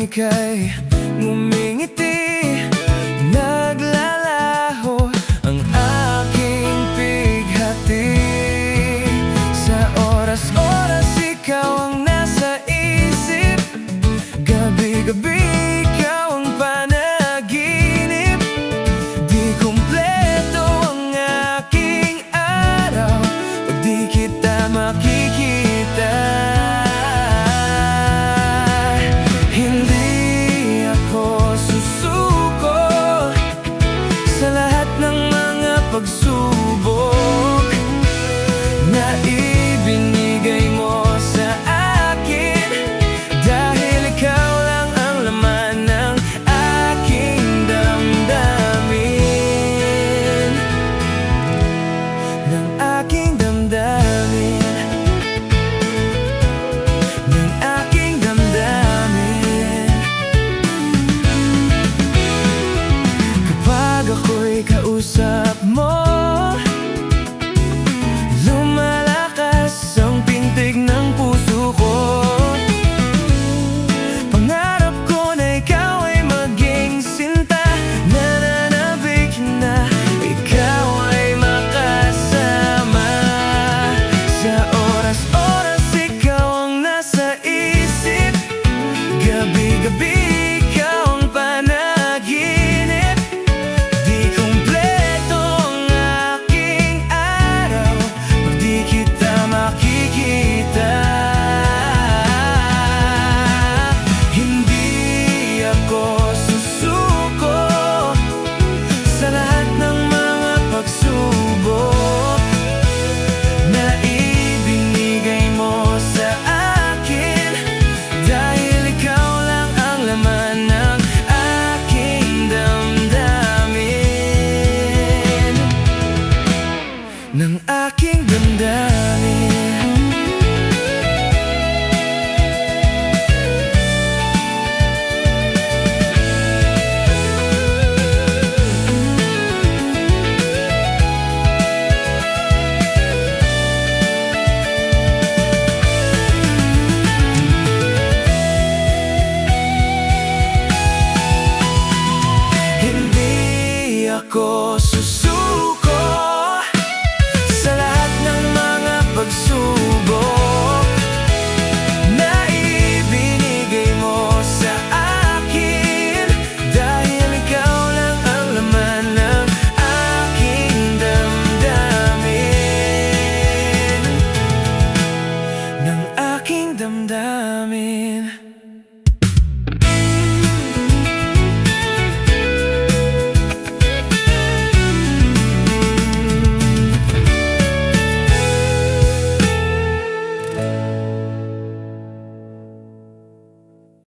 ika'y ngumingiti, naglalaho ang aking pighati. Sa oras-oras ikaw ang nasa isip, gabi-gabi ikaw ang panaginip. Di kumpleto ang aking araw pag di kita makikita. Hindi ako susuko sa lahat ng mga pagsubok na ibinigay mo sa akin, dahil ikaw lang ang laman ng aking damdamin, ng aking damdamin, ng aking damdamin. Kapag ako'y kausap mo, lumalakas ang pintig ng puso ko. Pangarap ko na ikaw ay maging sinta, nananabik na ikaw ay makasama. Sa oras-oras ikaw ang nasa isip, gabi-gabi